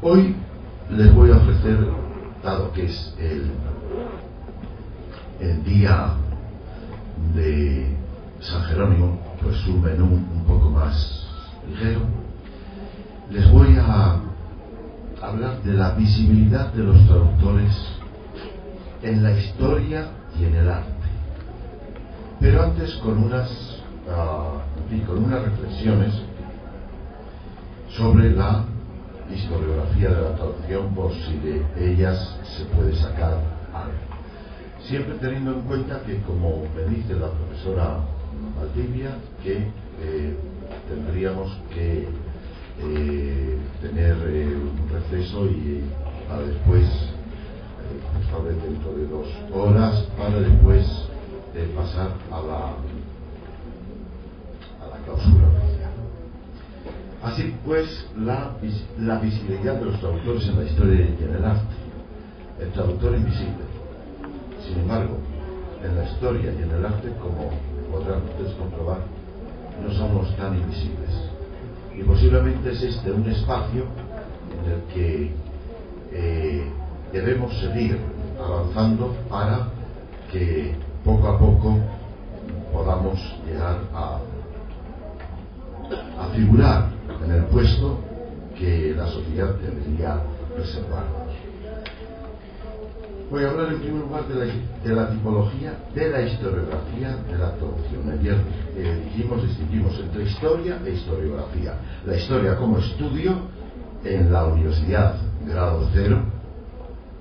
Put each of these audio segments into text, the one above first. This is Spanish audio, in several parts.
Hoy les voy a ofrecer, dado que es el día de San Jerónimo, pues un menú un poco más ligero. Les voy a hablar de la visibilidad de los traductores en la historia y en el arte, pero antes con unas reflexiones sobre la historiografía de la traducción, por si de ellas se puede sacar algo, siempre teniendo en cuenta que, como me dice la profesora Valdivia, que tendríamos que tener un receso y para después, tal vez dentro de 2 horas, para después pasar a la clausura oficial. Así pues, la visibilidad de los traductores en la historia y en el arte. El traductor invisible. Sin embargo, en la historia y en el arte, como podrán ustedes comprobar, no somos tan invisibles. Y posiblemente es este un espacio en el que debemos seguir avanzando para que poco a poco podamos llegar a figurar en el puesto que la sociedad debería reservarnos. Voy a hablar en primer lugar de la tipología de la historiografía de la traducción. Ayer distinguimos entre historia e historiografía. La historia como estudio en la universidad grado 0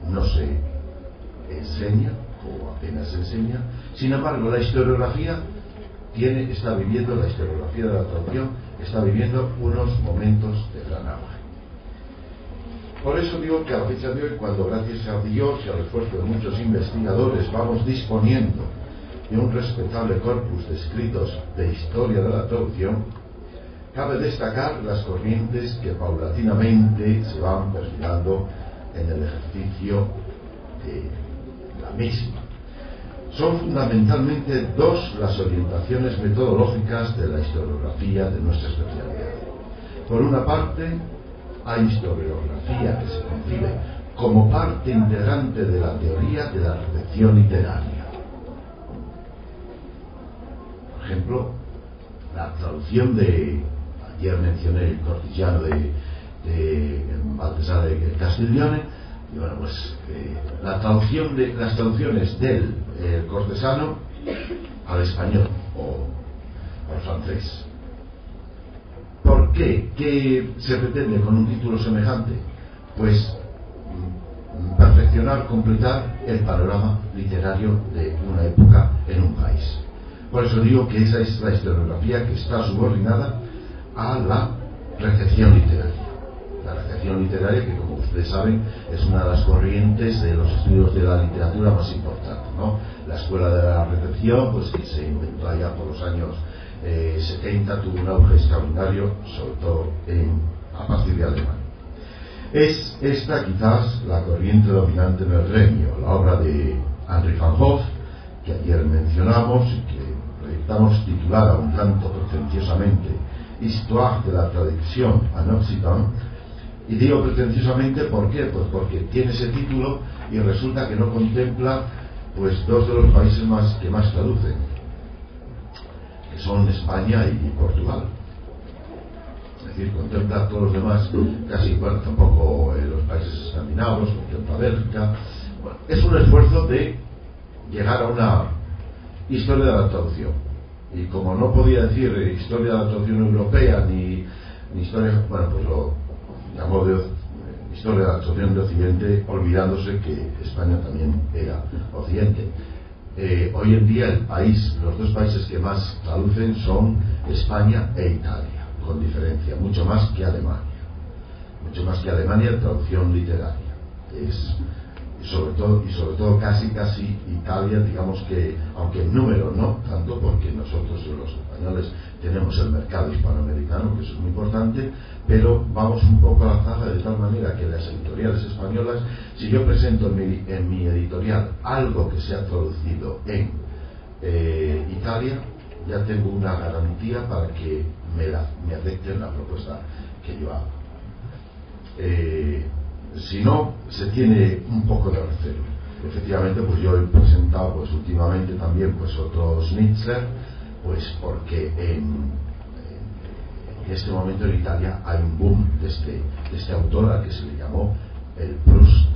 no se enseña o apenas se enseña. Sin embargo, la historiografía la historiografía de la traducción está viviendo unos momentos de gran auge. Por eso digo que a la fecha de hoy, cuando gracias a Dios y al esfuerzo de muchos investigadores vamos disponiendo de un respetable corpus de escritos de historia de la traducción, cabe destacar las corrientes que paulatinamente se van perfilando en el ejercicio de la misma. Son fundamentalmente 2 las orientaciones metodológicas de la historiografía de nuestra especialidad. Por una parte, hay historiografía que se concibe como parte integrante de la teoría de la recepción literaria. Por ejemplo, la traducción ayer mencioné el Cortillano de Baltasar de Castiglione, y bueno, pues las traducciones del cortesano al español o al francés. ¿Por qué? ¿Qué se pretende con un título semejante? Pues perfeccionar, completar el panorama literario de una época en un país. Por eso digo que esa es la historiografía que está subordinada a la recepción literaria. La recepción literaria, que como ustedes saben es una de las corrientes de los estudios de la literatura más importantes, ¿no? La escuela de la recepción, pues que se inventó allá por los años 70, tuvo un auge extraordinario, sobre todo a partir de Alemania. Es esta quizás la corriente dominante en el gremio. La obra de Henri van Hoff, que ayer mencionamos y que proyectamos, titulada un tanto pretenciosamente Histoire de la traduction en Occident. Y digo pretenciosamente, ¿por qué? Pues porque tiene ese título y resulta que no contempla pues 2 de los países que más traducen, que son España y Portugal. Es decir, contempla todos los demás, casi, bueno, tampoco los países escandinavos, contempla Bélgica. Bueno, es un esfuerzo de llegar a una historia de la traducción. Y como no podía decir historia de la traducción europea ni historia, bueno, pues lo llamó de historia de la traducción de Occidente, olvidándose que España también era Occidente. Hoy en día los 2 países que más traducen son España e Italia, con diferencia, mucho más que Alemania en traducción literaria. Y sobre todo casi Italia, digamos que, aunque en número no tanto, porque nosotros los españoles tenemos el mercado hispanoamericano, que eso es muy importante, pero vamos un poco a la zaga, de tal manera que las editoriales españolas, si yo presento en mi editorial algo que se ha traducido en Italia, ya tengo una garantía para que me acepten la propuesta que yo hago. Si no, se tiene un poco de recelo. Efectivamente, pues yo he presentado pues últimamente también pues otro Schnitzler, pues porque en este momento en Italia hay un boom de este autor al que se le llamó el Proust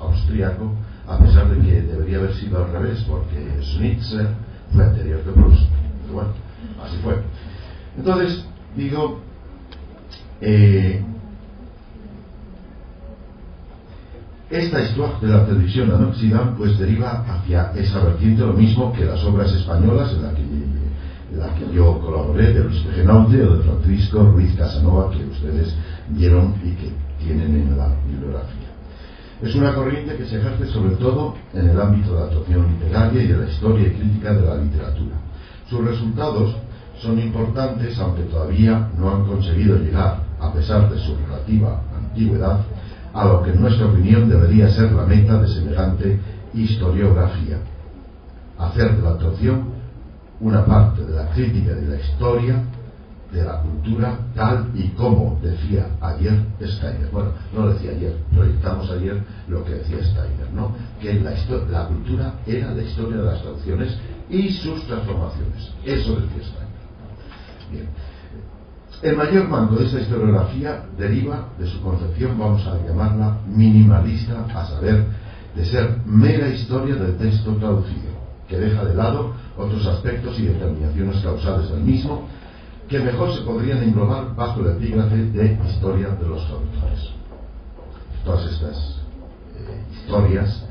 austríaco, a pesar de que debería haber sido al revés, porque Schnitzler fue anterior que Proust. Pero bueno, así fue. Entonces, digo, esta histoire de la televisión en Occidente pues deriva hacia esa vertiente, lo mismo que las obras españolas en la que yo colaboré, de Luis Pejenaute o de Francisco Ruiz Casanova, que ustedes vieron y que tienen en la bibliografía. Es una corriente que se ejerce sobre todo en el ámbito de la actuación literaria y de la historia y crítica de la literatura. Sus resultados son importantes, aunque todavía no han conseguido llegar, a pesar de su relativa antigüedad, a lo que en nuestra opinión debería ser la meta de semejante historiografía: hacer de la actuación una parte de la crítica y de la historia de la cultura, tal y como decía ayer Steiner. Bueno, no lo decía ayer, proyectamos ayer lo que decía Steiner, ¿no? Que la cultura era la historia de las traducciones y sus transformaciones. Eso decía Steiner. Bien. El mayor manto de esta historiografía deriva de su concepción, vamos a llamarla minimalista, a saber, de ser mera historia del texto traducido, que deja de lado otros aspectos y determinaciones causales del mismo, que mejor se podrían englobar bajo el epígrafe de historia de los traductores. Todas estas historias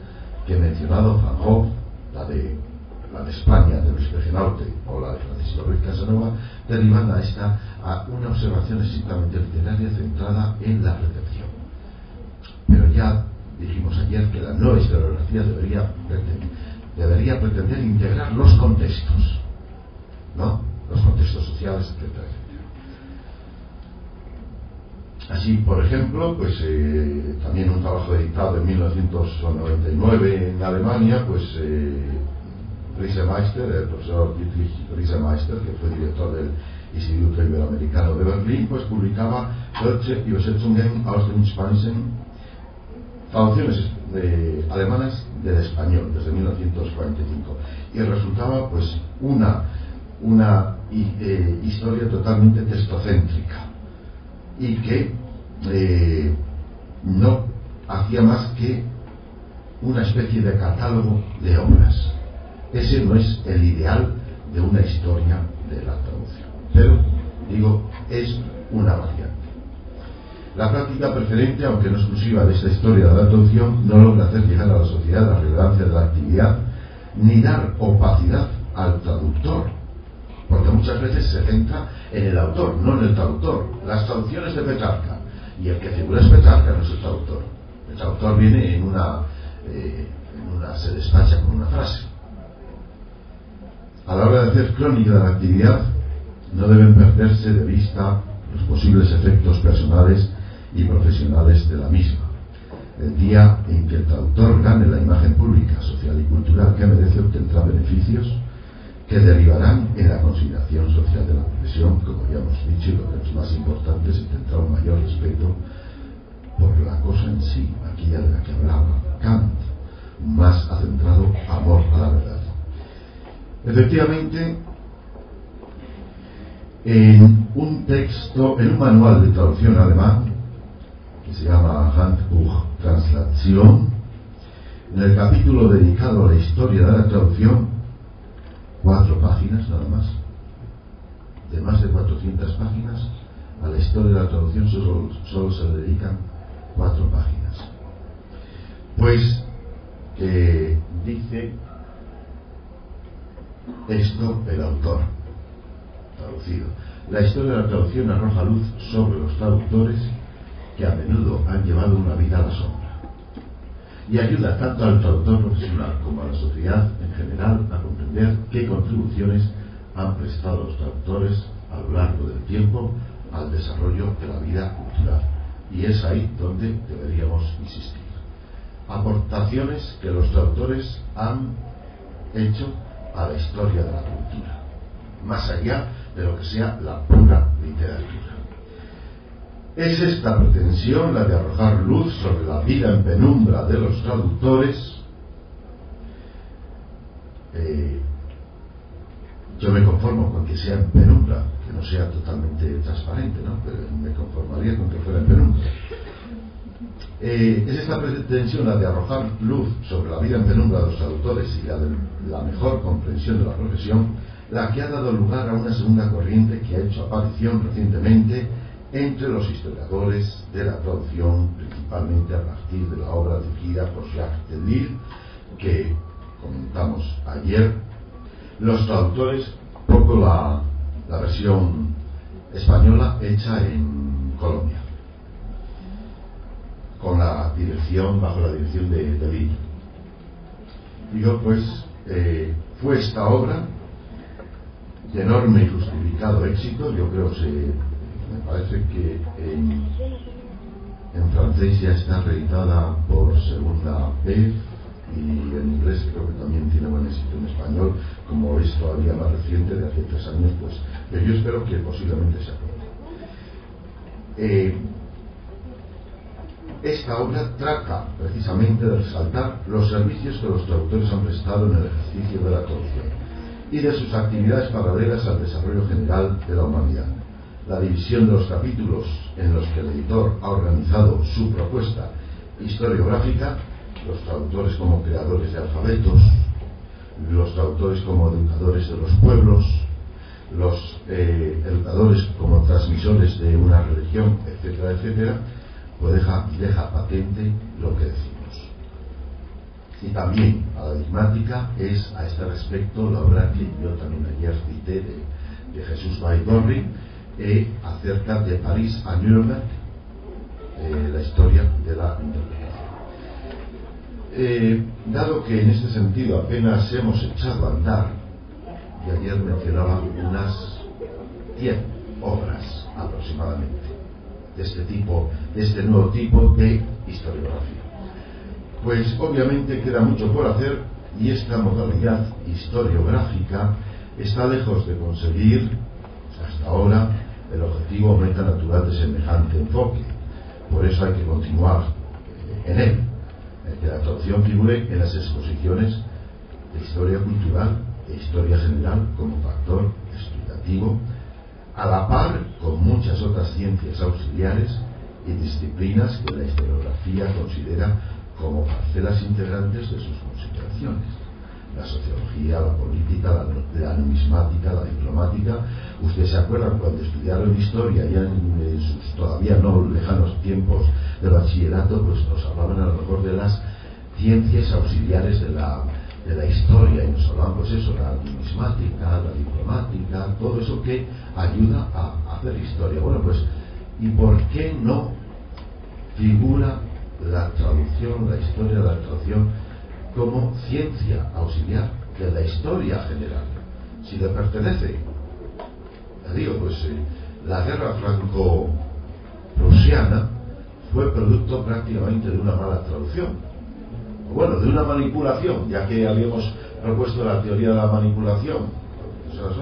que he mencionado, Van Gogh, la de España de Luis Pejenaute o la de Francisco Ruiz Casanova, derivan a una observación estrictamente literaria centrada en la recepción. Pero ya dijimos ayer que la nueva historiografía debería pretender integrar los contextos, ¿no? Los contextos sociales, etcétera, etcétera. Así, por ejemplo, pues también un trabajo editado en 1999 en Alemania, pues Riesemeister, el profesor Dietrich Riesemeister, que fue director del Instituto Iberoamericano de Berlín, pues publicaba Deutsche Übersetzungen aus dem Spanischen, traducciones alemanas del español desde 1945, y resultaba pues una historia totalmente textocéntrica y que no hacía más que una especie de catálogo de obras. Ese no es el ideal de una historia de la traducción, pero digo, es una variante. La práctica preferente, aunque no exclusiva de esta historia de la traducción, no logra hacer llegar a la sociedad la relevancia de la actividad ni dar opacidad al traductor, porque muchas veces se centra en el autor, no en el traductor. Las traducciones de Petrarca, y el que figura es Petrarca, no es el traductor. El traductor viene se despacha con una frase. A la hora de hacer crónica de la actividad, no deben perderse de vista los posibles efectos personales y profesionales de la misma. El día en que el traductor gane la imagen pública, social y cultural que merece, obtendrá beneficios que derivarán en la consideración social de la profesión, como ya hemos dicho, y lo que es más importante es intentar un mayor respeto por la cosa en sí, aquella de la que hablaba Kant, más acentrado amor a la verdad. Efectivamente, en un manual de traducción alemán que se llama Handbuch Translation, en el capítulo dedicado a la historia de la traducción, 4 páginas nada más, de más de 400 páginas, a la historia de la traducción solo se le dedican 4 páginas. Pues dice esto el autor traducido: la historia de la traducción arroja luz sobre los traductores que a menudo han llevado una vida a la sombra, y ayuda tanto al traductor profesional como a la sociedad en general a comprender qué contribuciones han prestado los traductores a lo largo del tiempo al desarrollo de la vida cultural. Y es ahí donde deberíamos insistir. Aportaciones que los traductores han hecho a la historia de la cultura, más allá de lo que sea la pura literatura. Es esta pretensión la de arrojar luz sobre la vida en penumbra de los traductores. Yo me conformo con que sea en penumbra, que no sea totalmente transparente, ¿no? Pero me conformaría con que fuera en penumbra. Es esta pretensión la de arrojar luz sobre la vida en penumbra de los traductores y la mejor comprensión de la profesión, la que ha dado lugar a una segunda corriente que ha hecho aparición recientemente entre los historiadores de la traducción, principalmente a partir de la obra dirigida por Jacques Delisle, que comentamos ayer. Los traductores, poco la versión española hecha en Colombia, con bajo la dirección de Delisle. Y yo pues fue esta obra de enorme y justificado éxito. Yo creo me parece que en francés ya está reeditada por segunda vez, y en inglés creo que también tiene buen éxito. En español, como es todavía más reciente, de hace 3 años, pues, pero yo espero que posiblemente se apruebe. Esta obra trata precisamente de resaltar los servicios que los traductores han prestado en el ejercicio de la traducción y de sus actividades paralelas al desarrollo general de la humanidad. La división de los capítulos en los que el editor ha organizado su propuesta historiográfica, los traductores como creadores de alfabetos, los traductores como educadores de los pueblos, los educadores como transmisores de una religión, etcétera, etcétera, pues deja patente lo que decimos. Y también paradigmática es a este respecto la obra que yo también ayer cité de Jesús Baigorri, acerca de París a Nuremberg, la historia de la interpretación. Dado que en este sentido apenas hemos echado a andar, y ayer mencionaba unas 10 obras aproximadamente de este nuevo tipo de historiografía, pues obviamente queda mucho por hacer, y esta modalidad historiográfica está lejos de conseguir hasta ahora el objetivo meta natural de semejante enfoque. Por eso hay que continuar en él, que la traducción figure en las exposiciones de historia cultural e historia general como factor explicativo, a la par con muchas otras ciencias auxiliares y disciplinas que la historiografía considera como parcelas integrantes de sus consideraciones: la sociología, la política, la numismática, la diplomática. Ustedes se acuerdan cuando estudiaron historia ya en sus todavía no lejanos tiempos de bachillerato, pues nos hablaban a lo mejor de las ciencias auxiliares de la historia, y nos hablaban pues eso, la numismática, la diplomática, todo eso que ayuda a hacer historia. Bueno, pues, ¿y por qué no figura la traducción, la historia de la traducción, como ciencia auxiliar de la historia general? Si le pertenece, ya digo, pues la guerra franco-prusiana fue producto prácticamente de una mala traducción, bueno, de una manipulación, ya que habíamos propuesto la teoría de la manipulación,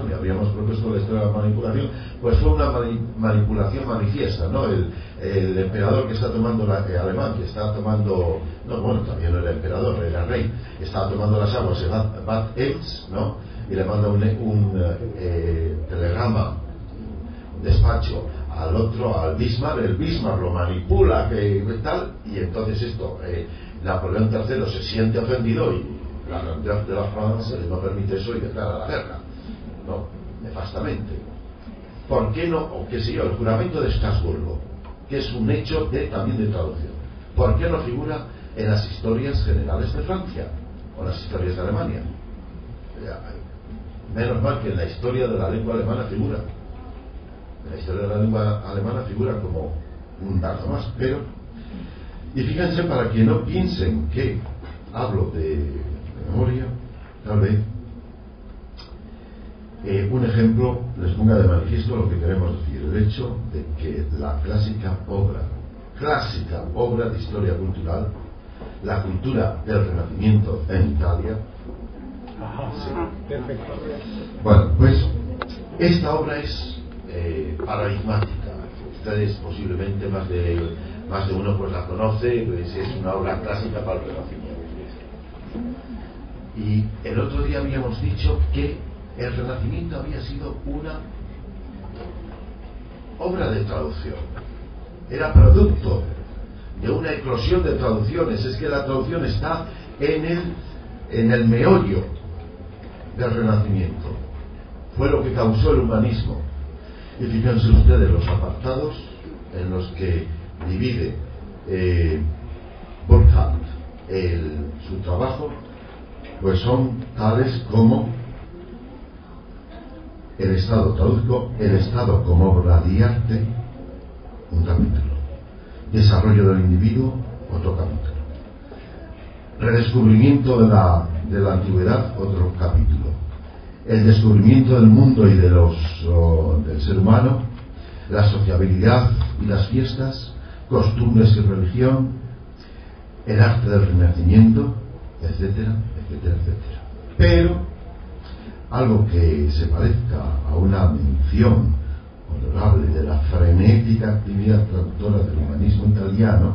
y habíamos propuesto la historia de la manipulación, pues fue una manipulación manifiesta, ¿no? El emperador que está tomando alemán, que está tomando, no, bueno, también no era emperador, era rey, estaba tomando las aguas de Bad Ems, ¿no? Y le manda un telegrama, un despacho al otro, al Bismarck. El Bismarck lo manipula, que tal, y entonces esto, Napoleón III se siente ofendido y la grandeza de la Francia no permite eso y declara la guerra, no, nefastamente. ¿Por qué no? O qué sé yo, el juramento de Estrasburgo, que es un hecho también de traducción, ¿por qué no figura en las historias generales de Francia o las historias de Alemania? Menos mal que en la historia de la lengua alemana figura. En la historia de la lengua alemana figura como un dato más, pero... Y fíjense, para que no piensen que hablo de memoria, tal vez un ejemplo les ponga de manifiesto lo que queremos decir: el hecho de que la clásica obra de historia cultural, la cultura del Renacimiento en Italia. Sí. Perfecto. Bueno, pues esta obra es paradigmática. ustedes posiblemente más de uno pues la conoce, pues es una obra clásica para el Renacimiento. Y el otro día habíamos dicho que el Renacimiento había sido una obra de traducción, era producto de una eclosión de traducciones. Es que la traducción está en el meollo del Renacimiento, fue lo que causó el humanismo. Y fíjense ustedes los apartados en los que divide Burckhardt su trabajo, pues son tales como el Estado, traduzco el Estado como obra de arte, un capítulo; desarrollo del individuo, otro capítulo; redescubrimiento de la antigüedad, otro capítulo; el descubrimiento del mundo y del ser humano, la sociabilidad y las fiestas, costumbres y religión, el arte del Renacimiento, etcétera, etcétera, etcétera. Pero algo que se parezca a una mención honorable de la frenética actividad traductora del humanismo italiano,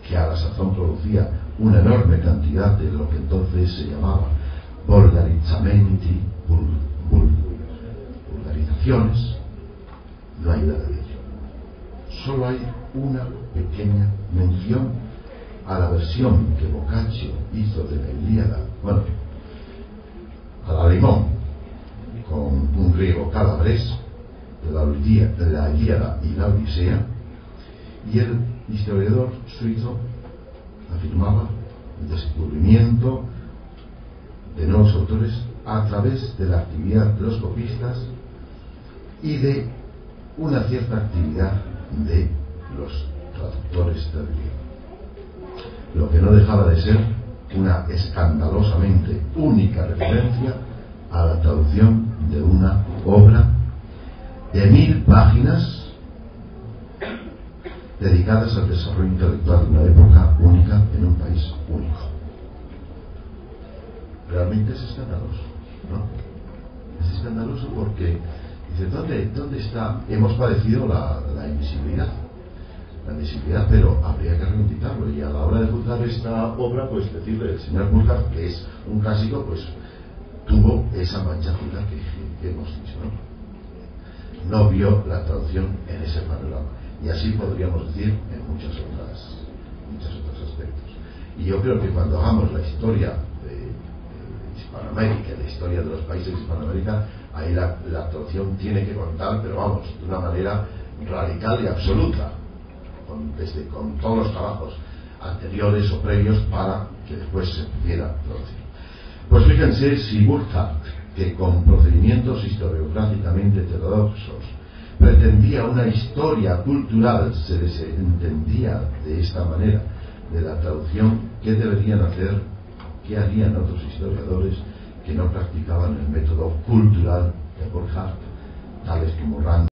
que a la sazón producía una enorme cantidad de lo que entonces se llamaba volgarizzamenti, vulgarizaciones, no hay nada de ello. Solo hay una pequeña mención a la versión que Boccaccio hizo de la Ilíada, bueno, a la Limón, con un griego Calabres, de la Ilíada y la Odisea, y el historiador suizo afirmaba el descubrimiento de nuevos autores a través de la actividad de los copistas y de una cierta actividad de los traductores del griego, lo que no dejaba de ser una escandalosamente única referencia a la traducción de una obra de 1000 páginas dedicadas al desarrollo intelectual de una época única en un país único. Realmente es escandaloso, ¿no? Es escandaloso porque dice, ¿dónde está? Hemos padecido la invisibilidad, pero habría que reivindicarlo, y a la hora de juzgar esta obra, pues decirle, el señor Burckhardt, que es un clásico, pues tuvo esa mancha azul que hemos dicho, no vio la traducción en ese panorama, y así podríamos decir en muchos otros aspectos. Y yo creo que cuando hagamos la historia de Hispanoamérica, la historia de los países de Hispanoamérica, ahí la traducción tiene que contar, pero vamos, de una manera radical y absoluta, con todos los trabajos anteriores o previos para que después se pudiera traducir. Pues fíjense, si Burckhardt, que con procedimientos historiográficamente heterodoxos pretendía una historia cultural, se desentendía de esta manera de la traducción, ¿qué deberían hacer? ¿Qué harían otros historiadores que no practicaban el método cultural de Burckhardt, tales como Rand